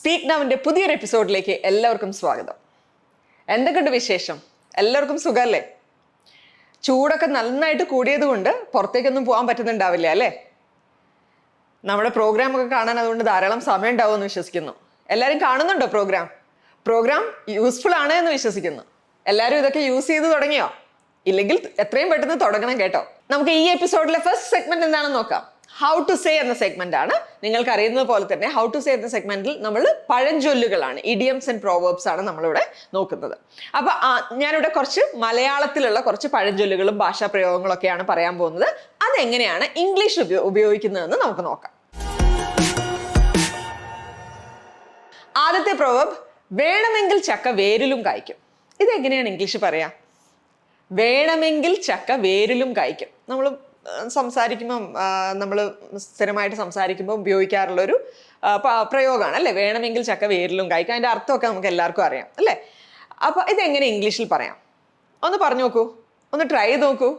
Speak നൗവിന്റെ പുതിയൊരു എപ്പിസോഡിലേക്ക് എല്ലാവർക്കും സ്വാഗതം. എന്തൊക്കെയുണ്ട് വിശേഷം? എല്ലാവർക്കും സുഖമല്ലേ? ചൂടൊക്കെ നന്നായിട്ട് കൂടിയത് കൊണ്ട് പുറത്തേക്കൊന്നും പോകാൻ പറ്റുന്നുണ്ടാവില്ല അല്ലേ? നമ്മുടെ പ്രോഗ്രാം ഒക്കെ കാണാൻ അതുകൊണ്ട് ധാരാളം സമയം ഉണ്ടാവുമെന്ന് വിശ്വസിക്കുന്നു. എല്ലാവരും കാണുന്നുണ്ടോ പ്രോഗ്രാം യൂസ്ഫുൾ ആണ് എന്ന് വിശ്വസിക്കുന്നു. എല്ലാവരും ഇതൊക്കെ യൂസ് ചെയ്ത് തുടങ്ങിയോ? ഇല്ലെങ്കിൽ എത്രയും പെട്ടെന്ന് തുടങ്ങണം കേട്ടോ. നമുക്ക് ഈ എപ്പിസോഡിലെ ഫസ്റ്റ് സെഗ്മെന്റ് എന്താണെന്ന് നോക്കാം. ഹൗ ടു സേ എന്ന സെഗ്മെന്റ് ആണ്. നിങ്ങൾക്ക് അറിയുന്നത് പോലെ തന്നെ ഹൗ ടു സേ എന്ന സെഗ്മെന്റിൽ നമ്മൾ പഴഞ്ചൊല്ലുകളാണ്, ഇഡിയംസ് ആൻഡ് പ്രോവേർബ്സ് ആണ് നമ്മളിവിടെ നോക്കുന്നത്. അപ്പൊ ഞാനിവിടെ കുറച്ച് മലയാളത്തിലുള്ള കുറച്ച് പഴഞ്ചൊല്ലുകളും ഭാഷാ പ്രയോഗങ്ങളൊക്കെയാണ് പറയാൻ പോകുന്നത്. അതെങ്ങനെയാണ് ഇംഗ്ലീഷ് ഉപയോഗിക്കുന്നതെന്ന് നമുക്ക് നോക്കാം. ആദ്യത്തെ പ്രോവേർബ്, വേണമെങ്കിൽ ചക്ക വേരിലും കായ്ക്കും. ഇതെങ്ങനെയാണ് ഇംഗ്ലീഷ് പറയാ? വേണമെങ്കിൽ ചക്ക വേരിലും കായ്ക്കും. നമ്മൾ സംസാരിക്കുമ്പം നമ്മൾ സ്ഥിരമായിട്ട് സംസാരിക്കുമ്പോൾ ഉപയോഗിക്കാറുള്ളൊരു പ്രയോഗമാണ് അല്ലേ? വേണമെങ്കിൽ ചക്ക വേരിലും കായ്ക്കും. അതിൻ്റെ അർത്ഥമൊക്കെ നമുക്ക് എല്ലാവർക്കും അറിയാം അല്ലേ? അപ്പോൾ ഇതെങ്ങനെ ഇംഗ്ലീഷിൽ പറയാം? ഒന്ന് പറഞ്ഞു നോക്കൂ, ഒന്ന് ട്രൈ ചെയ്ത് നോക്കൂ.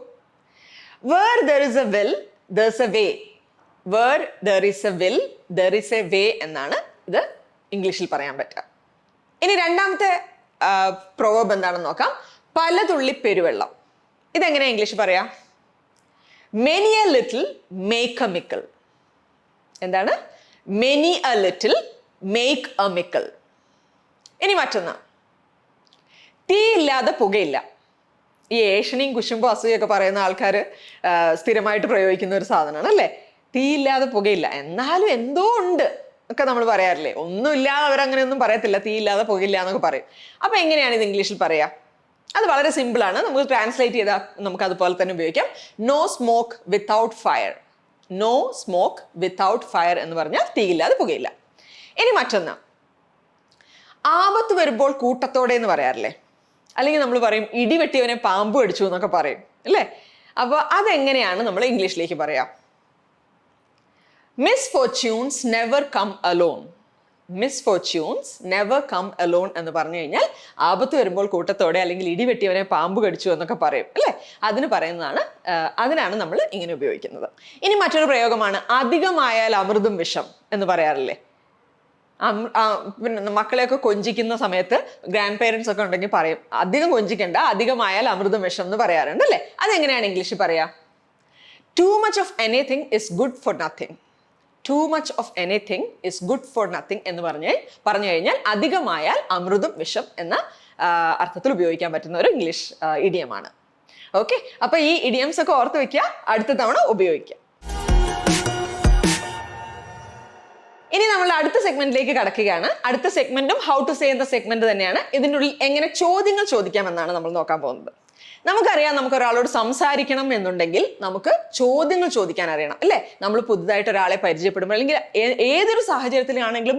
Where there is a will there is a way. Where there is a will there is a way എന്നാണ് ഇത് ഇംഗ്ലീഷിൽ പറയാൻ പറ്റുക. ഇനി രണ്ടാമത്തെ പ്രൊവേർബ് എന്താണെന്ന് നോക്കാം. പല തുള്ളി പെരുവെള്ളം. ഇതെങ്ങനെയാ ഇംഗ്ലീഷ് പറയാ? Many a little make a mickle. എന്താണ്? Many a little make a mickle. ഇനി മറ്റൊന്ന്, തീ ഇല്ലാതെ പുകയില്ല. ഈ ഏഷണിയും കുശുമ്പോ അസൂയൊക്കെ പറയുന്ന ആൾക്കാർ സ്ഥിരമായിട്ട് പ്രയോഗിക്കുന്ന ഒരു സാധനമാണ് അല്ലേ? തീ ഇല്ലാതെ പുകയില്ല, എന്നാലും എന്തോ ഉണ്ട് ഒക്കെ നമ്മൾ പറയാറില്ലേ? ഒന്നുമില്ലാതെ അവരങ്ങനെയൊന്നും പറയത്തില്ല, തീ ഇല്ലാതെ പുകയില്ല എന്നൊക്കെ പറയും. അപ്പൊ എങ്ങനെയാണ് ഇത് ഇംഗ്ലീഷിൽ പറയാ? അത് വളരെ സിമ്പിൾ ആണ്. നമുക്ക് ട്രാൻസ്ലേറ്റ് ചെയ്താൽ നമുക്ക് അതുപോലെ തന്നെ ഉപയോഗിക്കാം. No smoke without fire. No smoke without fire എന്ന് പറഞ്ഞാൽ തീയില്ലാതെ പുകയില്ല. ഇനി മറ്റൊന്ന്, ആപത്ത് വരുമ്പോൾ കൂട്ടത്തോടെ എന്ന് പറയാറില്ലേ? അല്ലെങ്കിൽ നമ്മൾ പറയും ഇടിവെട്ടിയവനെ പാമ്പ് കടിച്ചു എന്നൊക്കെ പറയും അല്ലേ? അപ്പോൾ അതെങ്ങനെയാണ് നമ്മൾ ഇംഗ്ലീഷിലേക്ക് പറയാം? Misfortunes never come alone. Misfortunes never come alone എന്ന് പറഞ്ഞു കഴിഞ്ഞാൽ ആപത്ത് വരുമ്പോൾ കൂട്ടത്തോടെ, അല്ലെങ്കിൽ ഇടിവെട്ടിയവനെ പാമ്പ് കടിച്ചു എന്നൊക്കെ പറയും അല്ലേ? അതിനാണ് നമ്മൾ ഇങ്ങനെ ഉപയോഗിക്കുന്നത്. ഇനി മറ്റൊരു പ്രയോഗമാണ് അധികമായാൽ അമൃതും വിഷം എന്ന് പറയാറില്ലേ? പിന്നെ മക്കളെയൊക്കെ കൊഞ്ചിക്കുന്ന സമയത്ത് ഗ്രാൻഡ് പേരൻസ് ഒക്കെ ഉണ്ടെങ്കിൽ പറയും അധികം കൊഞ്ചിക്കണ്ട, അധികമായാൽ അമൃതും വിഷം എന്ന് പറയാറുണ്ട് അല്ലേ? അതെങ്ങനെയാണ് ഇംഗ്ലീഷിൽ പറയാ? Too much of anything is good for nothing. Too much of anything is good for nothing എന്ന് പറഞ്ഞു കഴിഞ്ഞാൽ അധികമായാൽ അമൃതും വിഷം എന്ന അർത്ഥത്തിൽ ഉപയോഗിക്കാൻ പറ്റുന്ന ഒരു ഇംഗ്ലീഷ് ഇഡിയമാണ്. ഓക്കെ, അപ്പൊ ഈ ഇഡിയംസ് ഒക്കെ ഓർത്ത് വെക്കുക, അടുത്ത തവണ ഉപയോഗിക്കുക. ഇനി നമ്മൾ അടുത്ത സെഗ്മെന്റിലേക്ക് കടക്കുകയാണ്. അടുത്ത സെഗ്മെന്റും ഹൗ ടു സേ എന്ന സെഗ്മെന്റ് തന്നെയാണ്. ഇതിനുള്ളിൽ എങ്ങനെ ചോദ്യങ്ങൾ ചോദിക്കാമെന്നാണ് നമ്മൾ നോക്കാൻ പോകുന്നത്. നമുക്കറിയാം, നമുക്ക് ഒരാളോട് സംസാരിക്കണം എന്നുണ്ടെങ്കിൽ നമുക്ക് ചോദ്യങ്ങൾ ചോദിക്കാൻ അറിയണം അല്ലേ? നമ്മൾ പുതുതായിട്ട് ഒരാളെ പരിചയപ്പെടുമ്പോൾ അല്ലെങ്കിൽ ഏതൊരു സാഹചര്യത്തിലാണെങ്കിലും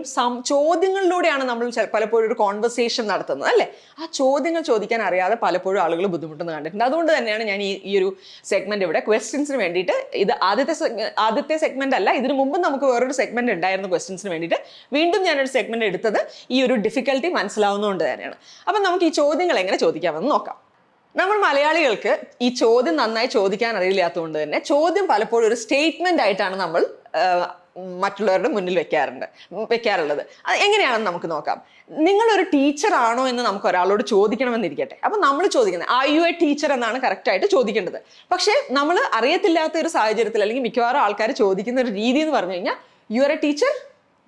ചോദ്യങ്ങളിലൂടെയാണ് നമ്മൾ പലപ്പോഴും ഒരു കോൺവെർസേഷൻ നടത്തുന്നത് അല്ലേ? ആ ചോദ്യങ്ങൾ ചോദിക്കാൻ അറിയാതെ പലപ്പോഴും ആളുകൾ ബുദ്ധിമുട്ടുന്ന കണ്ടിട്ടുണ്ട്. അതുകൊണ്ട് തന്നെയാണ് ഞാൻ ഈ ഒരു സെഗ്മെന്റ് ഇവിടെ ക്വസ്റ്റ്യൻസിന് വേണ്ടിയിട്ട്, ഇത് ആദ്യത്തെ സെഗ്മെന്റ് അല്ല, ഇതിനു മുമ്പ് നമുക്ക് വേറൊരു സെഗ്മെന്റ് ഉണ്ടായിരുന്നു ക്വസ്റ്റ്യൻസിന് വേണ്ടിയിട്ട്. വീണ്ടും ഞാനൊരു സെഗ്മെന്റ് എടുത്തത് ഈ ഒരു ഡിഫിക്കൽട്ടി മനസ്സിലാവുന്നതുകൊണ്ട് തന്നെയാണ്. അപ്പം നമുക്ക് ഈ ചോദ്യങ്ങൾ എങ്ങനെ ചോദിക്കാമെന്ന് നോക്കാം. നമ്മൾ മലയാളികൾക്ക് ഈ ചോദ്യം നന്നായി ചോദിക്കാൻ അറിയില്ലാത്തതുകൊണ്ട് തന്നെ ചോദ്യം പലപ്പോഴും ഒരു സ്റ്റേറ്റ്മെന്റ് ആയിട്ടാണ് നമ്മൾ മറ്റുള്ളവരുടെ മുന്നിൽ വെക്കാറുള്ളത്. അത് എങ്ങനെയാണെന്ന് നമുക്ക് നോക്കാം. നിങ്ങളൊരു ടീച്ചർ ആണോ എന്ന് നമുക്ക് ഒരാളോട് ചോദിക്കണമെന്നിരിക്കട്ടെ. അപ്പം നമ്മൾ ചോദിക്കുന്നത് ആർ യു എ ടീച്ചർ എന്നാണ് കറക്റ്റായിട്ട് ചോദിക്കേണ്ടത്. പക്ഷേ നമ്മൾ അറിയത്തില്ലാത്ത ഒരു സാഹചര്യത്തിൽ, അല്ലെങ്കിൽ മിക്കവാറും ആൾക്കാർ ചോദിക്കുന്ന ഒരു രീതി എന്ന് പറഞ്ഞു കഴിഞ്ഞാൽ you are A teacher,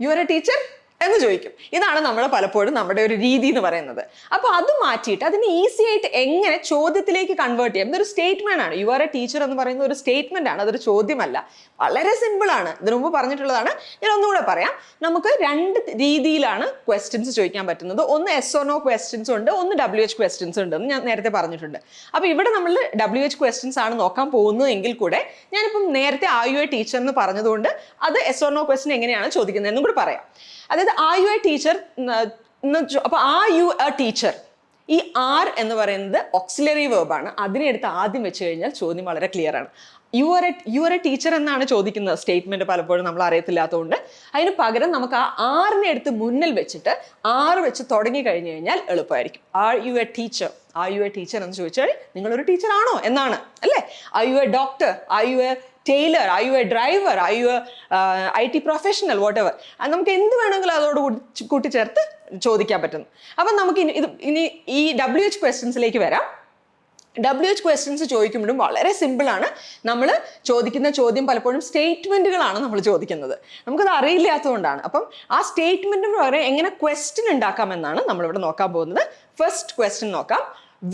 you are A teacher എന്ന് ചോദിക്കും. ഇതാണ് നമ്മൾ പലപ്പോഴും നമ്മുടെ ഒരു രീതി എന്ന് പറയുന്നത്. അപ്പോൾ അത് മാറ്റിയിട്ട് അതിന് ഈസി ആയിട്ട് എങ്ങനെ ചോദ്യത്തിലേക്ക് കൺവേർട്ട് ചെയ്യാം? ഇതൊരു സ്റ്റേറ്റ്മെന്റ് ആണ്. യു ആർ എ ടീച്ചർ എന്ന് പറയുന്ന ഒരു സ്റ്റേറ്റ്മെന്റ് ആണ്, അതൊരു ചോദ്യമല്ല. വളരെ സിമ്പിൾ ആണ്. ഇതിനു മുമ്പ് പറഞ്ഞിട്ടുള്ളതാണ്, ഞാൻ ഒന്നുകൂടെ പറയാം. നമുക്ക് രണ്ട് രീതിയിലാണ് ക്വസ്റ്റ്യൻസ് ചോദിക്കാൻ പറ്റുന്നത്. ഒന്ന് എസ് ഓർ നോ ക്വസ്റ്റ്യൻസ് ഉണ്ട്, ഒന്ന് WH ക്വസ്റ്റ്യൻസ് ഉണ്ട് എന്ന് ഞാൻ നേരത്തെ പറഞ്ഞിട്ടുണ്ട്. അപ്പോൾ ഇവിടെ നമ്മൾ WH ക്വസ്റ്റ്യൻസ് ആണ് നോക്കാൻ പോകുന്നത് എങ്കിൽ കൂടെ ഞാനിപ്പം നേരത്തെ ആർ യു എ ടീച്ചർ എന്ന് പറഞ്ഞതുകൊണ്ട് അത് എസ് ഓർ നോ ക്വസ്റ്റ്യൻ എങ്ങനെയാണ് ചോദിക്കുന്നത് എന്നും കൂടി പറയാം. അതായത് ആർ യു എ ടീച്ചർ, അപ്പൊ ആർ യു എ ടീച്ചർ, ഈ ആർ എന്ന് പറയുന്നത് ഓക്സിലറി വേർബാണ്. അതിനെ എടുത്ത് ആദ്യം വെച്ച് കഴിഞ്ഞാൽ ചോദ്യം വളരെ ക്ലിയർ ആണ്. യു ആർ എ ടീച്ചർ എന്നാണ് ചോദിക്കുന്നത്. സ്റ്റേറ്റ്മെന്റ് പലപ്പോഴും നമ്മൾ അറിയത്തില്ലാത്തതുകൊണ്ട് അതിന് പകരം നമുക്ക് ആ ആറിനെ എടുത്ത് മുന്നിൽ വെച്ചിട്ട് ആറ് വെച്ച് തുടങ്ങി കഴിഞ്ഞു കഴിഞ്ഞാൽ എളുപ്പമായിരിക്കും. Are you a teacher, are you a teacher എന്ന് ചോദിച്ചാൽ നിങ്ങളൊരു ടീച്ചർ ആണോ എന്നാണ് അല്ലേ? Are you a doctor, are you a tailor, are you a driver, are you IT professional, whatever, നമുക്ക് എന്ത് വേണമെങ്കിലും അതോട് കൂട്ടിച്ചേർത്ത് ചോദിക്കാൻ പറ്റുന്നു. അപ്പം നമുക്ക് ഇനി ഈ WH ക്വസ്റ്റ്യൻസിലേക്ക് വരാം. WH ക്വസ്റ്റ്യൻസ് ചോദിക്കുമ്പോഴും വളരെ സിമ്പിളാണ്. നമ്മൾ ചോദിക്കുന്ന ചോദ്യം പലപ്പോഴും സ്റ്റേറ്റ്മെന്റുകളാണ് നമ്മൾ ചോദിക്കുന്നത്, നമുക്കത് അറിയില്ലാത്തതുകൊണ്ടാണ്. അപ്പം ആ സ്റ്റേറ്റ്മെന്റിന് പകരം എങ്ങനെ ക്വസ്റ്റ്യൻ ഉണ്ടാക്കാമെന്നാണ് നമ്മളിവിടെ നോക്കാൻ പോകുന്നത്. ഫസ്റ്റ് ക്വസ്റ്റ്യൻ നോക്കാം.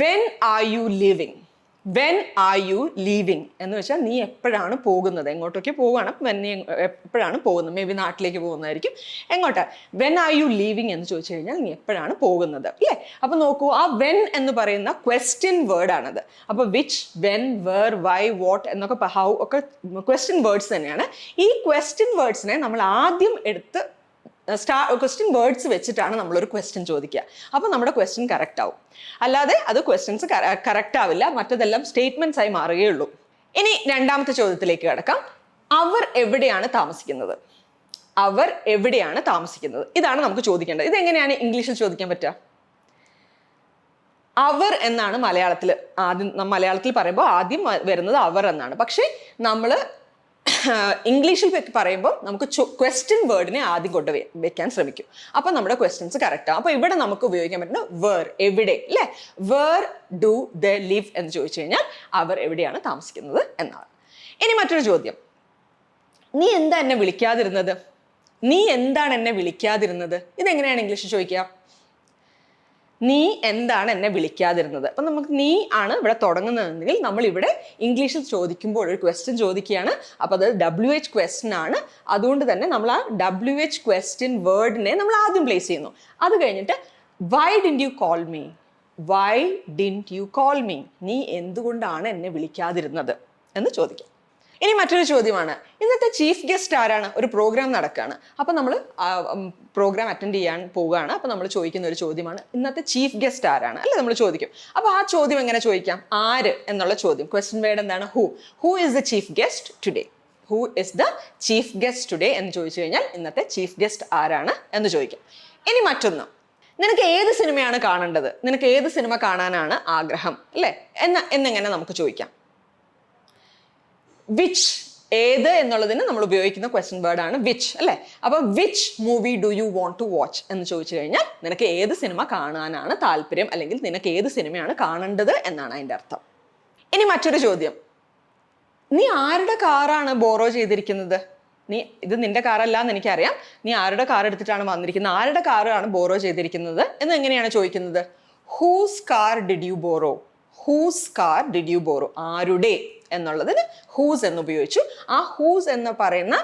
When are you living? When are you leaving എന്ന് വെച്ചാൽ നീ എപ്പോഴാണ് പോകുന്നത്, എങ്ങോട്ടൊക്കെ പോവുകയാണ്, വെൻ നീ എപ്പോഴാണ് പോകുന്നത്, മേ ബി നാട്ടിലേക്ക് പോകുന്നതായിരിക്കും. എങ്ങോട്ടാ? വെൻ ആർ യു ലീവിങ് എന്ന് ചോദിച്ചു കഴിഞ്ഞാൽ നീ എപ്പോഴാണ് പോകുന്നത്, അല്ലേ? അപ്പൊ നോക്കൂ, ആ വെൻ എന്ന് പറയുന്ന ക്വസ്റ്റ്യൻ വേർഡ് ആണത്. അപ്പൊ which, when, where, why, what എന്നൊക്കെ ഹൗ ഒക്കെ ക്വസ്റ്റ്യൻ വേർഡ്സ് തന്നെയാണ്. ഈ ക്വസ്റ്റ്യൻ വേർഡ്സിനെ നമ്മൾ ആദ്യം എടുത്ത് ക്വസ്റ്റ്യൻ വേർഡ്സ് വെച്ചിട്ടാണ് നമ്മളൊരു ക്വസ്റ്റ്യൻ ചോദിക്കുക. അപ്പോൾ നമ്മുടെ ക്വസ്റ്റ്യൻ കറക്റ്റ് ആവും. അല്ലാതെ അത് ക്വസ്റ്റ്യൻസ് കറക്റ്റ് ആവില്ല, മറ്റതെല്ലാം സ്റ്റേറ്റ്മെന്റ്സ് ആയി മാറുകയുള്ളൂ. ഇനി രണ്ടാമത്തെ ചോദ്യത്തിലേക്ക് കിടക്കാം. അവർ എവിടെയാണ് താമസിക്കുന്നത്? അവർ എവിടെയാണ് താമസിക്കുന്നത്? ഇതാണ് നമുക്ക് ചോദിക്കേണ്ടത്. ഇതെങ്ങനെയാണ് ഇംഗ്ലീഷിൽ ചോദിക്കാൻ പറ്റുക? അവർ എന്നാണ് മലയാളത്തിൽ പറയുമ്പോൾ ആദ്യം വരുന്നത് അവർ എന്നാണ്. പക്ഷേ നമ്മൾ ഇംഗ്ലീഷിൽ പറയുമ്പോൾ നമുക്ക് ക്വസ്റ്റ്യൻ വേർഡിനെ ആദ്യം കൊണ്ട് വെക്കാൻ ശ്രമിക്കും. അപ്പം നമ്മുടെ ക്വസ്റ്റ്യൻസ് കറക്റ്റ് ആവും. അപ്പോൾ ഇവിടെ നമുക്ക് ഉപയോഗിക്കാൻ പറ്റുന്ന വേർ, എവിടെ, അല്ലേ? വേർ ഡു ദ ലിവ് എന്ന് ചോദിച്ചു കഴിഞ്ഞാൽ അവർ എവിടെയാണ് താമസിക്കുന്നത് എന്നാണ്. ഇനി മറ്റൊരു ചോദ്യം. നീ എന്താ എന്നെ വിളിക്കാതിരുന്നത്? നീ എന്താണ് എന്നെ വിളിക്കാതിരുന്നത്? ഇതെങ്ങനെയാണ് ഇംഗ്ലീഷിൽ ചോദിക്കുക? നീ എന്താണ് എന്നെ വിളിക്കാതിരുന്നത്? അപ്പം നമുക്ക് നീ ആണ് ഇവിടെ തുടങ്ങുന്നതെങ്കിൽ നമ്മൾ ഇവിടെ ഇംഗ്ലീഷിൽ ചോദിക്കുമ്പോൾ ഒരു ക്വസ്റ്റ്യൻ ചോദിക്കുകയാണ്. അപ്പോൾ അത് WH ക്വസ്റ്റ്യൻ ആണ്. അതുകൊണ്ട് തന്നെ നമ്മൾ ആ WH ക്വസ്റ്റ്യൻ വേർഡിനെ നമ്മൾ ആദ്യം പ്ലേസ് ചെയ്യുന്നു. അത് കഴിഞ്ഞിട്ട് why didn't you call me? Why didn't you call me? നീ എന്തുകൊണ്ടാണ് എന്നെ വിളിക്കാതിരുന്നത് എന്ന് ചോദിക്കാം. ഇനി മറ്റൊരു ചോദ്യമാണ്, ഇന്നത്തെ ചീഫ് ഗസ്റ്റ് ആരാണ്? ഒരു പ്രോഗ്രാം നടക്കുകയാണ്. അപ്പം നമ്മൾ പ്രോഗ്രാം അറ്റൻഡ് ചെയ്യാൻ പോവുകയാണ്. അപ്പം നമ്മൾ ചോദിക്കുന്ന ഒരു ചോദ്യമാണ്, ഇന്നത്തെ ചീഫ് ഗസ്റ്റ് ആരാണ്, അല്ലേ? നമ്മൾ ചോദിക്കും. അപ്പോൾ ആ ചോദ്യം എങ്ങനെ ചോദിക്കാം? ആര് എന്നുള്ള ചോദ്യം. ക്വസ്റ്റ്യൻ വേർഡ് എന്താണ്? Who is the chief guest today? Who is the chief guest today എന്ന് ചോദിച്ചു കഴിഞ്ഞാൽ ഇന്നത്തെ ചീഫ് ഗസ്റ്റ് ആരാണ് എന്ന് ചോദിക്കാം. ഇനി മറ്റൊന്ന്, നിനക്ക് ഏത് സിനിമയാണ് കാണേണ്ടത്? നിനക്ക് ഏത് സിനിമ കാണാനാണ് ആഗ്രഹം, അല്ലേ? എന്നിങ്ങനെ നമുക്ക് ചോദിക്കാം. വിച്ച്, ഏത് എന്നുള്ളതിന് നമ്മൾ ഉപയോഗിക്കുന്ന ക്വസ്റ്റ്യൻ വേർഡ് ആണ് വിച്ച്, അല്ലേ? അപ്പൊ which movie do you want to watch എന്ന് ചോദിച്ചു കഴിഞ്ഞാൽ നിനക്ക് ഏത് സിനിമ കാണാനാണ് താല്പര്യം, അല്ലെങ്കിൽ നിനക്ക് ഏത് സിനിമയാണ് കാണേണ്ടത് എന്നാണ് അതിൻ്റെ അർത്ഥം. ഇനി മറ്റൊരു ചോദ്യം, നീ ആരുടെ കാറാണ് ബോറോ ചെയ്തിരിക്കുന്നത്? ഇത് നിന്റെ കാറല്ല എന്ന് എനിക്കറിയാം, നീ ആരുടെ കാർ എടുത്തിട്ടാണ് വന്നിരിക്കുന്നത്, ആരുടെ കാറാണ് ബോറോ ചെയ്തിരിക്കുന്നത് എന്ന് എങ്ങനെയാണ് ചോദിക്കുന്നത്? Whose car did you borrow? Whose car did you borrow? ആരുടെ എന്നുള്ളതിന് ഹൂസ് എന്ന് ഉപയോഗിച്ചു. ആ ഹൂസ് എന്ന് പറയുന്ന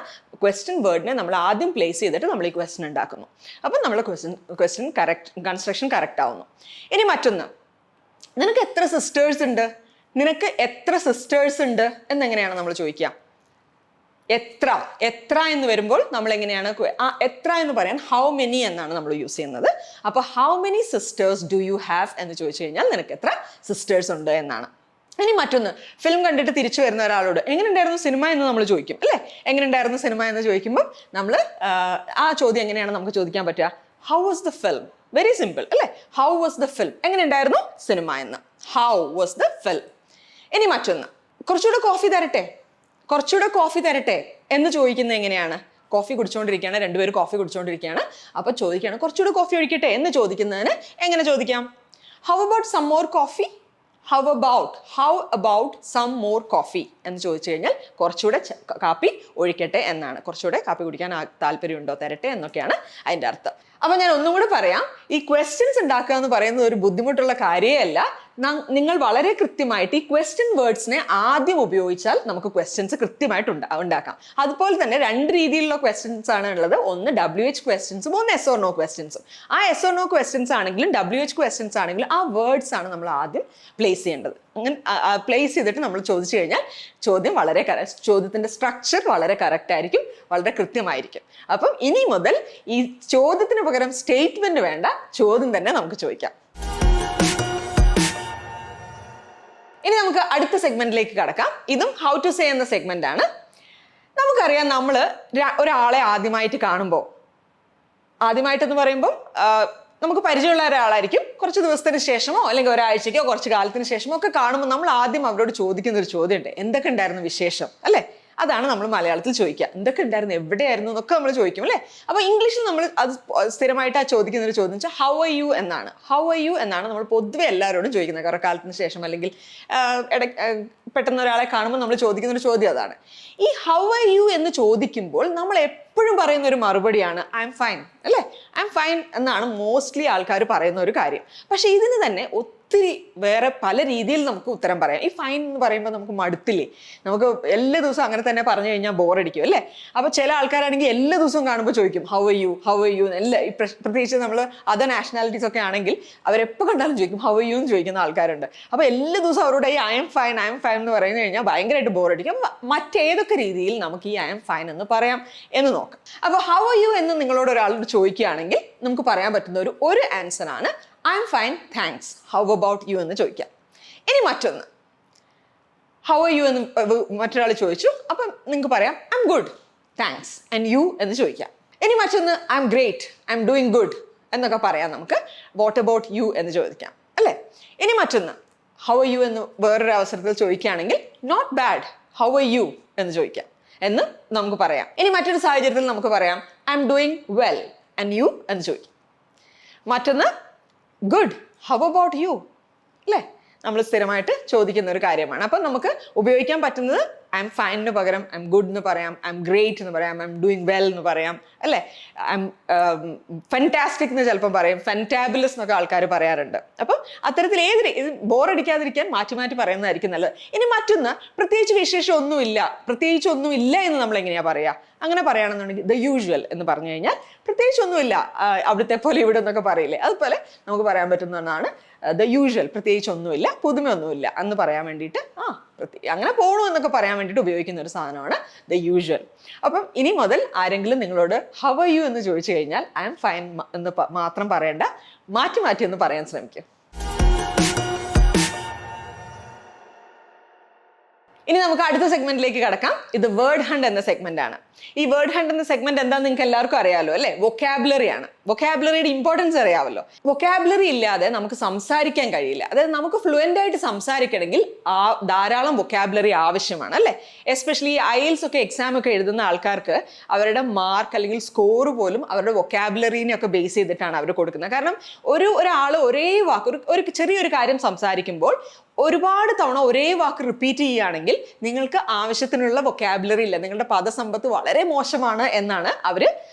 ക്വസ്റ്റ്യൻ വേർഡിനെ നമ്മൾ ആദ്യം പ്ലേസ് ചെയ്തിട്ട് നമ്മൾ ഈ ക്വസ്റ്റ്യൻ ഉണ്ടാക്കുന്നു. അപ്പം നമ്മൾ ക്വസ്റ്റ്യൻ കൺസ്ട്രക്ഷൻ കറക്റ്റ് ആവുന്നു. ഇനി മറ്റൊന്ന്, നിനക്ക് എത്ര സിസ്റ്റേഴ്സ് ഉണ്ട്? നിനക്ക് എത്ര സിസ്റ്റേഴ്സ് ഉണ്ട് എന്നെങ്ങനെയാണ് നമ്മൾ ചോദിക്കുക? എത്ര എന്ന് വരുമ്പോൾ നമ്മൾ എങ്ങനെയാണ് എത്ര എന്ന് പറയാൻ ഹൗ മെനി എന്നാണ് നമ്മൾ യൂസ് ചെയ്യുന്നത്. അപ്പോൾ how many sisters do you have എന്ന് ചോദിച്ചു കഴിഞ്ഞാൽ നിനക്ക് എത്ര സിസ്റ്റേഴ്സ് ഉണ്ട് എന്നാണ്. ഇനി മറ്റൊന്ന്, ഫിലിം കണ്ടിട്ട് തിരിച്ചു വരുന്ന ഒരാളോട് എങ്ങനെ ഉണ്ടായിരുന്നു സിനിമ എന്ന് നമ്മൾ ചോദിക്കും, അല്ലേ? എങ്ങനെ ഉണ്ടായിരുന്നു സിനിമ എന്ന് ചോദിക്കുമ്പോൾ നമ്മൾ ആ ചോദ്യം എങ്ങനെയാണ് നമുക്ക് ചോദിക്കാൻ പറ്റുക? How was the film? Very simple, അല്ലേ? How was the film? എങ്ങനെ ഉണ്ടായിരുന്നു സിനിമ എന്ന്. How was the film. ഇനി മറ്റൊന്ന്, കുറച്ചുകൂടെ കോഫി തരട്ടെ എന്ന് ചോദിക്കുന്നത് എങ്ങനെയാണ്? കോഫി കുടിച്ചുകൊണ്ടിരിക്കുകയാണ്, രണ്ടുപേരും കോഫി കുടിച്ചുകൊണ്ടിരിക്കുകയാണ്. അപ്പോൾ ചോദിക്കുകയാണ് കുറച്ചുകൂടെ കോഫി ഒഴിക്കട്ടെ എന്ന് ചോദിക്കുന്നതിന് എങ്ങനെ ചോദിക്കാം? How about some more coffee? How about some more coffee എന്ന് ചോദിച്ചു കഴിഞ്ഞാൽ കുറച്ചുകൂടെ കാപ്പി ഒഴിക്കട്ടെ എന്നാണ്. കുറച്ചുകൂടെ കാപ്പി കുടിക്കാൻ താല്പര്യമുണ്ടോ, തരട്ടെ എന്നൊക്കെയാണ് അതിൻ്റെ അർത്ഥം. അപ്പം ഞാൻ ഒന്നും കൂടെ പറയാം, ഈ ക്വസ്റ്റ്യൻസ് ഉണ്ടാക്കുക എന്ന് പറയുന്നത് ഒരു ബുദ്ധിമുട്ടുള്ള കാര്യമല്ല. നിങ്ങൾ വളരെ കൃത്യമായിട്ട് ഈ ക്വസ്റ്റ്യൻ വേർഡ്സിനെ ആദ്യം ഉപയോഗിച്ചാൽ നമുക്ക് ക്വസ്റ്റ്യൻസ് കൃത്യമായിട്ട് ഉണ്ടാക്കാം. അതുപോലെ തന്നെ രണ്ട് രീതിയിലുള്ള ക്വസ്റ്റ്യൻസ് ആണ് ഉള്ളത്. ഒന്ന് WH ക്വസ്റ്റ്യൻസും ഒന്ന് yes or no ക്വസ്റ്റ്യൻസും. ആ yes or no ക്വസ്റ്റ്യൻസ് ആണെങ്കിലും WH ക്വസ്റ്റ്യൻസ് ആണെങ്കിലും ആ വേർഡ്സ് ആണ് നമ്മൾ ആദ്യം പ്ലേസ് ചെയ്യേണ്ടത്. അങ്ങനെ പ്ലേസ് ചെയ്തിട്ട് നമ്മൾ ചോദിച്ചു കഴിഞ്ഞാൽ ചോദ്യത്തിന്റെ സ്ട്രക്ചർ വളരെ കറക്റ്റ് ആയിരിക്കും, വളരെ കൃത്യമായിരിക്കും. അപ്പം ഇനി മുതൽ ഈ ചോദ്യത്തിന് പകരം സ്റ്റേറ്റ്മെന്റ് വേണ്ട, ചോദ്യം തന്നെ നമുക്ക് ചോദിക്കാം. ഇനി നമുക്ക് അടുത്ത സെഗ്മെന്റിലേക്ക് കടക്കാം. ഇതും ഹൗ ടു സേ എന്ന സെഗ്മെന്റ് ആണ്. നമുക്കറിയാം, നമ്മൾ ഒരാളെ ആദ്യമായിട്ട് കാണുമ്പോൾ, ആദ്യമായിട്ടെന്ന് പറയുമ്പോൾ നമുക്ക് പരിചയമുള്ള ഒരാളായിരിക്കും. കുറച്ച് ദിവസത്തിന് ശേഷമോ അല്ലെങ്കിൽ ഒരാഴ്ചയ്ക്കോ കുറച്ച് കാലത്തിന് ശേഷമോ ഒക്കെ കാണുമ്പോൾ നമ്മൾ ആദ്യം അവരോട് ചോദിക്കുന്ന ഒരു ചോദ്യമുണ്ട്, എന്തൊക്കെ ഉണ്ടായിരുന്നു വിശേഷം, അല്ലേ? അതാണ് നമ്മൾ മലയാളത്തിൽ ചോദിക്കുക. എന്തൊക്കെ ഉണ്ടായിരുന്നു, എവിടെയായിരുന്നു എന്നൊക്കെ നമ്മൾ ചോദിക്കും അല്ലേ. അപ്പോൾ ഇംഗ്ലീഷിൽ നമ്മൾ അത് സ്ഥിരമായിട്ട് ചോദിക്കുന്ന ഒരു ചോദ്യം വെച്ചാൽ ഹൗ ആർ യു എന്നാണ്. ഹൗ ആർ യു എന്നാണ് നമ്മൾ പൊതുവെ എല്ലാവരോടും ചോദിക്കുന്നത്. കുറേ കാലത്തിന് ശേഷം അല്ലെങ്കിൽ പെട്ടെന്ന് ഒരാളെ കാണുമ്പോൾ നമ്മൾ ചോദിക്കുന്ന ഒരു ചോദ്യം അതാണ്. ഈ ഹൗ ആർ യു എന്ന് ചോദിക്കുമ്പോൾ നമ്മൾ എപ്പോഴും പറയുന്ന ഒരു മറുപടിയാണ് ഐ എം ഫൈൻ അല്ലേ. ഐ എം ഫൈൻ എന്നാണ് മോസ്റ്റ്ലി ആൾക്കാർ പറയുന്ന ഒരു കാര്യം. പക്ഷെ ഇതിന് തന്നെ ഒത്തിരി വേറെ പല രീതിയിൽ നമുക്ക് ഉത്തരം പറയാം. ഈ ഫൈൻ എന്ന് പറയുമ്പോൾ നമുക്ക് മടുത്തില്ലേ, നമുക്ക് എല്ലാ ദിവസവും അങ്ങനെ തന്നെ പറഞ്ഞു കഴിഞ്ഞാൽ ബോറടിക്കും അല്ലേ. അപ്പോൾ ചില ആൾക്കാരാണെങ്കിൽ എല്ലാ ദിവസവും കാണുമ്പോൾ ചോദിക്കും how are U, how are U എല്ലാ, പ്രത്യേകിച്ച് നമ്മൾ അതർ നാഷണാലിറ്റീസ് ഒക്കെ ആണെങ്കിൽ അവരെപ്പോൾ കണ്ടാലും ചോദിക്കും ഹൗ ആർ യു എന്ന് ചോദിക്കുന്ന ആൾക്കാരുണ്ട്. അപ്പോൾ എല്ലാ ദിവസവും അവരോട് ഈ ഐ എം ഫൈൻ എന്ന് പറഞ്ഞു കഴിഞ്ഞാൽ ഭയങ്കരമായിട്ട് ബോറടിക്കും. മറ്റേതൊക്കെ രീതിയിൽ നമുക്ക് ഈ ഐ എം ഫൈൻ എന്ന് പറയാം എന്ന് നോക്കാം. അപ്പോൾ ഹൗ ആർ യു എന്ന് നിങ്ങളോട് ഒരാളോട് ചോദിക്കുകയാണെങ്കിൽ നമുക്ക് പറയാൻ പറ്റുന്ന ഒരു ആൻസർ ആണ് I am fine thanks, how about you എന്ന് ചോദിക്കാം. ഇനി മറ്റൊന്ന്, ഹൗ ആർ യു എന്ന് മറ്റൊരാൾ ചോദിച്ചു, അപ്പം നിങ്ങൾക്ക് പറയാം I am good thanks and you എന്ന് ചോദിക്കാം. ഇനി മറ്റൊന്ന് I am great, I am doing good എന്നൊക്കെ പറയാം നമുക്ക് വാട്ട് അബൌട്ട് യു എന്ന് ചോദിക്കാം അല്ലേ. ഇനി മറ്റൊന്ന് ഹൗ ആർ യു എന്ന് വേറൊരു അവസരത്തിൽ ചോദിക്കുകയാണെങ്കിൽ not bad, how are you എന്ന് ചോദിക്കാം എന്ന് നമുക്ക് പറയാം. ഇനി മറ്റൊരു സാഹചര്യത്തിൽ നമുക്ക് പറയാം I am doing well and you എന്ന് ചോദിക്കാം. മറ്റൊന്ന് ഗുഡ്, ഹൗ അബൌട്ട് യു അല്ലേ, നമ്മൾ സ്ഥിരമായിട്ട് ചോദിക്കുന്ന ഒരു കാര്യമാണ്. അപ്പം നമുക്ക് ഉപയോഗിക്കാൻ പറ്റുന്നത് ഐ എം ഫൈനിന് പകരം ഐ എം ഗുഡ് എന്ന് പറയാം, ഐ എം ഗ്രേറ്റ് എന്ന് പറയാം, ഐ എം ഡൂയിങ് വെൽ എന്ന് പറയാം അല്ലേ. ഐ എം ഫെൻറ്റാസ്റ്റിക് എന്ന് ചിലപ്പം പറയും, ഫെൻറ്റാബുലസ് എന്നൊക്കെ ആൾക്കാർ പറയാറുണ്ട്. അപ്പം അത്തരത്തിൽ ഇത് ബോറടിക്കാതിരിക്കാൻ മാറ്റി മാറ്റി പറയുന്നതായിരിക്കും നല്ലത്. ഇനി മറ്റൊന്ന്, പ്രത്യേകിച്ച് ഒന്നുമില്ല എന്ന് നമ്മൾ എങ്ങനെയാണ് പറയുക? അങ്ങനെ പറയുകയാണെന്നുണ്ടെങ്കിൽ ദ യൂഷ്വൽ എന്ന് പറഞ്ഞു കഴിഞ്ഞാൽ പ്രത്യേകിച്ചൊന്നുമില്ല, അവിടുത്തെ പോലെ ഇവിടെ എന്നൊക്കെ പറയില്ലേ, അതുപോലെ നമുക്ക് പറയാൻ പറ്റുന്ന ഒന്നാണ് ദ യൂഷ്വൽ. പ്രത്യേകിച്ചൊന്നുമില്ല, പുതുമയൊന്നുമില്ല എന്ന് പറയാൻ വേണ്ടിയിട്ട് അങ്ങനെ പോകണു എന്നൊക്കെ പറയാൻ വേണ്ടിയിട്ട് ഉപയോഗിക്കുന്ന ഒരു സാധനമാണ് ദ യൂഷ്വൽ. അപ്പം ഇനി മുതൽ ആരെങ്കിലും നിങ്ങളോട് ഹൗ ആർ യു എന്ന് ചോദിച്ചു കഴിഞ്ഞാൽ ഐ എം ഫൈൻ എന്ന് മാത്രം പറയേണ്ട, മാറ്റി മാറ്റി എന്ന് പറയാൻ ശ്രമിക്കും. ഇനി നമുക്ക് അടുത്ത സെഗ്മെന്റിലേക്ക് കടക്കാം. ഇത് വേർഡ് ഹണ്ട് എന്ന സെഗ്മെന്റ് ആണ്. ഈ വേർഡ് ഹണ്ട് എന്ന സെഗ്മെന്റ് എന്താണെന്ന് നിങ്ങൾക്ക് എല്ലാവർക്കും അറിയാമല്ലോ അല്ലേ. വൊക്കാബുലറി ആണ്. വൊക്കാബുലറിയുടെ ഇമ്പോർട്ടൻസ് അറിയാമല്ലോ. വൊക്കാബുലറി ഇല്ലാതെ നമുക്ക് സംസാരിക്കാൻ കഴിയില്ല. അതായത് നമുക്ക് ഫ്ലുവൻ്റ് ആയിട്ട് സംസാരിക്കണമെങ്കിൽ ധാരാളം വൊക്കാബുലറി ആവശ്യമാണ് അല്ലേ. എസ്പെഷ്യലി IELTS ഒക്കെ എക്സാം ഒക്കെ എഴുതുന്ന ആൾക്കാർക്ക് അവരുടെ മാർക്ക് അല്ലെങ്കിൽ സ്കോർ പോലും അവരുടെ വൊക്കാബുലറിനെ ഒക്കെ ബേസ് ചെയ്തിട്ടാണ് അവർ കൊടുക്കുന്നത്. കാരണം ഒരാൾ ഒരേ വാക്ക് ഒരു ചെറിയൊരു കാര്യം സംസാരിക്കുമ്പോൾ ഒരുപാട് തവണ ഒരേ വാക്ക് റിപ്പീറ്റ് ചെയ്യുകയാണെങ്കിൽ നിങ്ങൾക്ക് ആവശ്യത്തിനുള്ള വൊക്കാബുലറി ഇല്ല, നിങ്ങളുടെ പദസമ്പത്ത് വളരെ മോശമാണ് എന്നാണ് അവർ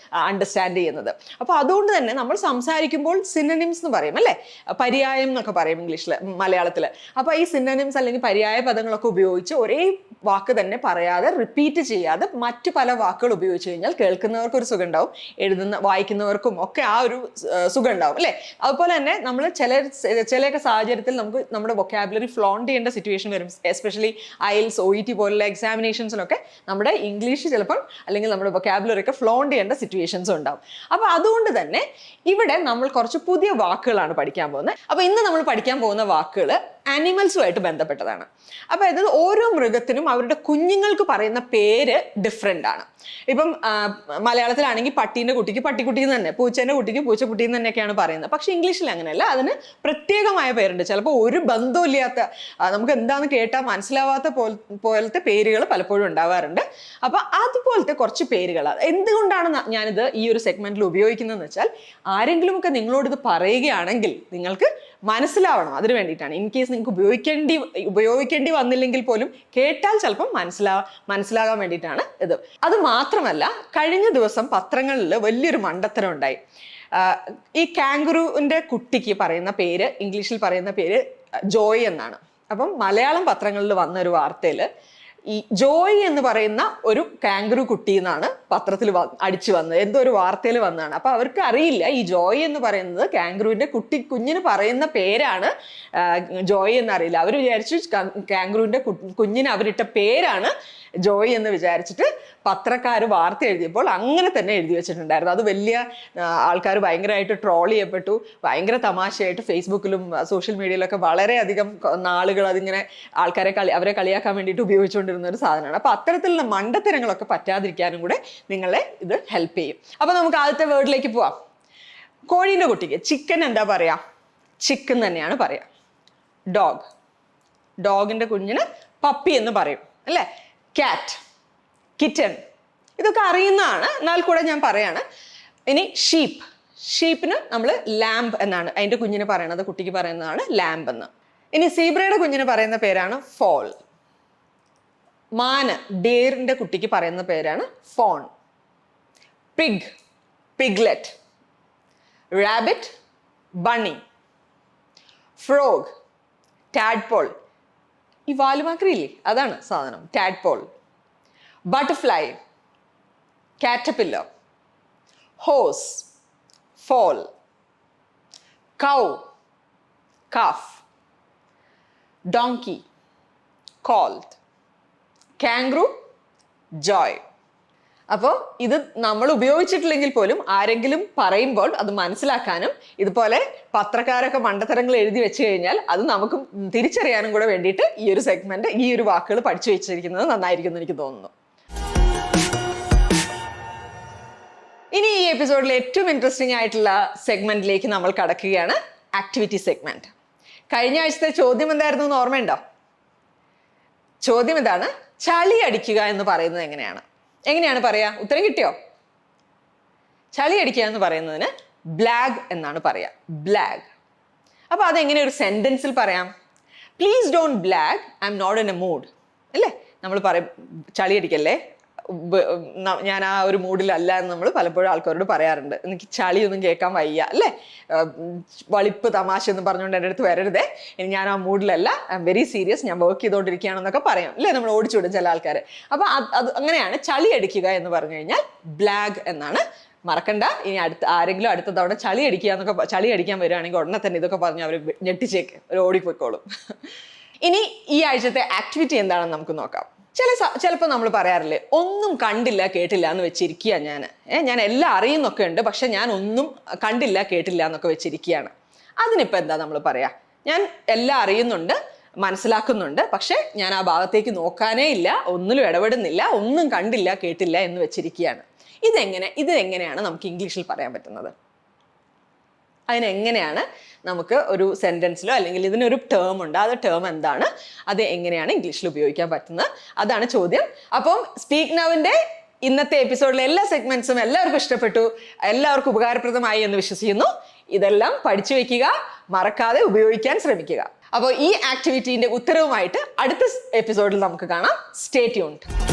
അണ്ടർസ്റ്റാൻഡ് ചെയ്യുന്നത്. അപ്പോൾ അതുകൊണ്ട് തന്നെ നമ്മൾ സംസാരിക്കുമ്പോൾ സിനോണിംസ് എന്ന് പറയും അല്ലേ, പര്യായം എന്നൊക്കെ പറയും ഇംഗ്ലീഷിൽ, മലയാളത്തിൽ. അപ്പോൾ ഈ സിനോണിംസ് അല്ലെങ്കിൽ പര്യായ പദങ്ങളൊക്കെ ഉപയോഗിച്ച് ഒരേ വാക്ക് തന്നെ പറയാതെ റിപ്പീറ്റ് ചെയ്യാതെ മറ്റു പല വാക്കുകൾ ഉപയോഗിച്ച് കഴിഞ്ഞാൽ കേൾക്കുന്നവർക്കും ഒരു സുഖം ഉണ്ടാവും, വായിക്കുന്നവർക്കും ഒക്കെ ആ ഒരു സുഖം ഉണ്ടാവും അല്ലേ. അതുപോലെ തന്നെ നമ്മൾ ചിലയൊക്കെ സാഹചര്യത്തിൽ നമുക്ക് നമ്മുടെ വൊക്കാബുലറി ഫ്ലോണ്ട് ചെയ്യേണ്ട സിറ്റുവേഷൻ വരും. എസ്പെഷ്യലി IELTS OET പോലുള്ള എക്സാമിനേഷൻസിലൊക്കെ നമ്മുടെ ഇംഗ്ലീഷ് ചിലപ്പം അല്ലെങ്കിൽ നമ്മുടെ വൊക്കാബുലറി ഒക്കെ ഫ്ലോണ്ട് ചെയ്യേണ്ട സിറ്റുവേഷൻസും ഉണ്ടാവും. അപ്പോൾ അതുകൊണ്ട് തന്നെ ഇവിടെ നമ്മൾ കുറച്ച് പുതിയ വാക്കുകളാണ് പഠിക്കാൻ പോകുന്നത്. അപ്പോൾ ഇന്ന് നമ്മൾ പഠിക്കാൻ പോകുന്ന വാക്കുകൾ ആനിമൽസുമായിട്ട് ബന്ധപ്പെട്ടതാണ്. അപ്പോൾ അതായത് ഓരോ മൃഗത്തിനും അവരുടെ കുഞ്ഞുങ്ങൾക്ക് പറയുന്ന പേര് ഡിഫറെൻ്റ് ആണ്. ഇപ്പം മലയാളത്തിലാണെങ്കിൽ പട്ടീൻ്റെ കുട്ടിക്ക് പട്ടിക്കുട്ടി എന്ന് തന്നെ, പൂച്ചേൻ്റെ കുട്ടിക്ക് പൂച്ചക്കുട്ടി എന്ന് തന്നെയൊക്കെയാണ് പറയുന്നത്. പക്ഷെ ഇംഗ്ലീഷിൽ അങ്ങനെയല്ല, അതിന് പ്രത്യേകമായ പേരുണ്ട്. ചിലപ്പോൾ ഒരു ബന്ധമില്ലാത്ത, നമുക്ക് എന്താണെന്ന് കേട്ടാൽ മനസ്സിലാവാത്ത പോലത്തെ പേരുകൾ പലപ്പോഴും ഉണ്ടാവാറുണ്ട്. അപ്പോൾ അതുപോലത്തെ കുറച്ച് പേരുകൾ എന്തുകൊണ്ടാണ് ഞാനിത് ഈ ഒരു സെഗ്മെന്റിൽ ഉപയോഗിക്കുന്നതെന്ന് വെച്ചാൽ, ആരെങ്കിലുമൊക്കെ നിങ്ങളോട് ഇത് പറയുകയാണെങ്കിൽ നിങ്ങൾക്ക് മനസ്സിലാവണം, അതിന് വേണ്ടിയിട്ടാണ്. ഇൻ കേസ് നിങ്ങൾക്ക് ഉപയോഗിക്കേണ്ടി വന്നില്ലെങ്കിൽ പോലും കേട്ടാൽ ചിലപ്പം മനസ്സിലാകാൻ വേണ്ടിയിട്ടാണ് ഇത്. അത് മാത്രമല്ല, കഴിഞ്ഞ ദിവസം പത്രങ്ങളിൽ വലിയൊരു മണ്ടത്തരം ഉണ്ടായി. ഈ കാംഗുറുവിൻ്റെ കുട്ടിക്ക് പറയുന്ന പേര്, ഇംഗ്ലീഷിൽ പറയുന്ന പേര് ജോയ് എന്നാണ്. അപ്പം മലയാളം പത്രങ്ങളിൽ വന്ന ഒരു വാർത്തയിൽ ഈ ജോയ് എന്ന് പറയുന്ന ഒരു കാംഗുറു കുട്ടി എന്നാണ് പത്രത്തിൽ അടിച്ചു വന്നത്, എന്തോ ഒരു വാർത്തയിൽ വന്നതാണ്. അപ്പൊ അവർക്ക് അറിയില്ല ഈ ജോയ് എന്ന് പറയുന്നത് കാംഗുറുവിന്റെ കുഞ്ഞിന് പറയുന്ന പേരാണ് ജോയ് എന്നറിയില്ല. അവർ വിചാരിച്ചു കാംഗുറുവിന്റെ കുഞ്ഞിന് അവരിട്ട പേരാണ് ജോയ് എന്ന് വിചാരിച്ചിട്ട് പത്രക്കാർ വാർത്ത എഴുതിയപ്പോൾ അങ്ങനെ തന്നെ എഴുതി വെച്ചിട്ടുണ്ടായിരുന്നു. അത് വലിയ ആൾക്കാർ ഭയങ്കരമായിട്ട് ട്രോൾ ചെയ്യപ്പെട്ടു. ഭയങ്കര തമാശയായിട്ട് ഫേസ്ബുക്കിലും സോഷ്യൽ മീഡിയയിലൊക്കെ വളരെയധികം നാളുകൾ അതിങ്ങനെ അവരെ കളിയാക്കാൻ വേണ്ടിയിട്ട് ഉപയോഗിച്ചുകൊണ്ടിരുന്ന ഒരു സാധനമാണ്. അപ്പോൾ അത്തരത്തിലുള്ള മണ്ടത്തരങ്ങളൊക്കെ പറ്റാതിരിക്കാനും കൂടെ നിങ്ങളെ ഇത് ഹെൽപ്പ് ചെയ്യും. അപ്പോൾ നമുക്ക് ആദ്യത്തെ വേർഡിലേക്ക് പോവാം. കോഴീൻ്റെ കുട്ടിക്ക് ചിക്കൻ എന്താ പറയുക? ചിക്കൻ തന്നെയാണ് പറയുക. ഡോഗിൻ്റെ കുഞ്ഞിന് പപ്പി എന്ന് പറയും അല്ലേ. ക്യാറ്റ് കിറ്റൺ, ഇതൊക്കെ അറിയുന്നതാണ്, എന്നാൽ കൂടെ ഞാൻ പറയാണ്. ഇനി ഷീപ്പ്, ഷീപ്പിന് നമ്മൾ ലാംബ് എന്നാണ് അതിൻ്റെ കുഞ്ഞിന് പറയുന്നത്, കുട്ടിക്ക് പറയുന്നതാണ് ലാംബ് എന്ന്. ഇനി സീബ്രയുടെ കുഞ്ഞിന് പറയുന്ന പേരാണ് ഫോൾ. മാന്, ഡേറിൻ്റെ കുട്ടിക്ക് പറയുന്ന പേരാണ് fawn. Pig, piglet. Rabbit, bunny. Frog, tadpole. ഈ വാലുമാക്രിയില്ലേ, അതാണ് സാധനം, tadpole. Butterfly, caterpillar. Horse, foal. Cow, calf. Donkey, colt. Kangaroo, joey. അപ്പോൾ ഇത് നമ്മൾ ഉപയോഗിച്ചിട്ടില്ലെങ്കിൽ പോലും ആരെങ്കിലും പറയുമ്പോൾ അത് മനസ്സിലാക്കാനും ഇതുപോലെ പത്രക്കാരൊക്കെ മണ്ടത്തരങ്ങൾ എഴുതി വെച്ച് കഴിഞ്ഞാൽ അത് നമുക്ക് തിരിച്ചറിയാനും കൂടെ വേണ്ടിയിട്ട് ഈ ഒരു സെഗ്മെന്റ്, ഈ ഒരു വാക്കുകൾ പഠിച്ചു വെച്ചിരിക്കുന്നത് നന്നായിരിക്കും എന്ന് എനിക്ക് തോന്നുന്നു. ഇനി ഈ എപ്പിസോഡിൽ ഏറ്റവും ഇൻട്രസ്റ്റിംഗ് ആയിട്ടുള്ള സെഗ്മെന്റിലേക്ക് നമ്മൾ കടക്കുകയാണ്, ആക്ടിവിറ്റി സെഗ്മെന്റ്. കഴിഞ്ഞ ആഴ്ചത്തെ ചോദ്യം എന്തായിരുന്നു എന്ന് ഓർമ്മയുണ്ടോ? ചോദ്യം ഇതാണ്, ചളി അടിക്കുക എന്ന് പറയുന്നത് എങ്ങനെയാണ് പറയാ? ഉത്തരം കിട്ടിയോ? ചളി അടിക്കുക എന്ന് പറയുന്നതിന് ബ്ലാഗ് എന്നാണ് പറയാ, ബ്ലാഗ്. അപ്പൊ അതെങ്ങനെ ഒരു സെന്റൻസിൽ പറയാം? Please don't blag, I am not in a mood. അല്ലേ, നമ്മൾ പറയും ചളി അടിക്കല്ലേ, ഞാൻ ആ ഒരു മൂഡിലല്ല എന്ന് നമ്മൾ പലപ്പോഴും ആൾക്കാരോട് പറയാറുണ്ട്. എനിക്ക് ചളിയൊന്നും കേൾക്കാൻ വയ്യ, അല്ലേ, വളിപ്പ് തമാശ എന്ന് പറഞ്ഞുകൊണ്ട് എൻ്റെ അടുത്ത് വരരുതേ, ഞാൻ ആ മൂഡിലല്ല, ഐ എം വെരി സീരിയസ്, ഞാൻ വർക്ക് ചെയ്തുകൊണ്ടിരിക്കുകയാണെന്നൊക്കെ പറയാം, അല്ലേ, നമ്മൾ ഓടിച്ചുവിടും ചില ആൾക്കാർ. അപ്പോൾ അത് അങ്ങനെയാണ്. ചളി അടിക്കുക എന്ന് പറഞ്ഞു കഴിഞ്ഞാൽ ബ്ലാഗ് എന്നാണ്. മറക്കണ്ട, ഇനി ആരെങ്കിലും അടുത്ത തവണ ചളി അടിക്കാൻ വരികയാണെങ്കിൽ ഉടനെ തന്നെ ഇതൊക്കെ പറഞ്ഞ് അവർ ഞെട്ടിച്ചേക്ക്, അവർ ഓടിപ്പോയിക്കോളും. ഇനി ഈ ആഴ്ചത്തെ ആക്ടിവിറ്റി എന്താണെന്ന് നമുക്ക് നോക്കാം. ചിലപ്പോൾ നമ്മൾ പറയാറില്ലേ, ഒന്നും കണ്ടില്ല കേട്ടില്ല എന്ന് വെച്ചിരിക്കുക ഞാൻ എല്ലാം അറിയുന്നൊക്കെ ഉണ്ട്, പക്ഷെ ഞാൻ ഒന്നും കണ്ടില്ല കേട്ടില്ല എന്നൊക്കെ വെച്ചിരിക്കുകയാണ്. അതിനിപ്പോൾ എന്താ നമ്മൾ പറയാ? ഞാൻ എല്ലാം അറിയുന്നുണ്ട്, മനസ്സിലാക്കുന്നുണ്ട്, പക്ഷെ ഞാൻ ആ ഭാഗത്തേക്ക് നോക്കാനേ ഇല്ല, ഒന്നിലും ഇടപെടുന്നില്ല, ഒന്നും കണ്ടില്ല കേട്ടില്ല എന്ന് വെച്ചിരിക്കുകയാണ്. ഇതെങ്ങനെയാണ് നമുക്ക് ഇംഗ്ലീഷിൽ പറയാൻ പറ്റുന്നത്? അതിനെങ്ങനെയാണ് നമുക്ക് ഒരു സെൻറ്റൻസിലോ അല്ലെങ്കിൽ ഇതിനൊരു ടേം ഉണ്ട്, ആ ടേം എന്താണ്, അത് എങ്ങനെയാണ് ഇംഗ്ലീഷിൽ ഉപയോഗിക്കാൻ പറ്റുന്നത്? അതാണ് ചോദ്യം. അപ്പം സ്പീക്ക് നൗവിൻ്റെ ഇന്നത്തെ എപ്പിസോഡിലെ എല്ലാ സെഗ്മെന്റ്സും എല്ലാവർക്കും ഇഷ്ടപ്പെട്ടു, എല്ലാവർക്കും ഉപകാരപ്രദമായി എന്ന് വിശ്വസിക്കുന്നു. ഇതെല്ലാം പഠിച്ചു വെക്കുക, മറക്കാതെ ഉപയോഗിക്കാൻ ശ്രമിക്കുക. അപ്പോൾ ഈ ആക്ടിവിറ്റീൻ്റെ ഉത്തരവുമായിട്ട് അടുത്ത എപ്പിസോഡിൽ നമുക്ക് കാണാം. Stay tuned.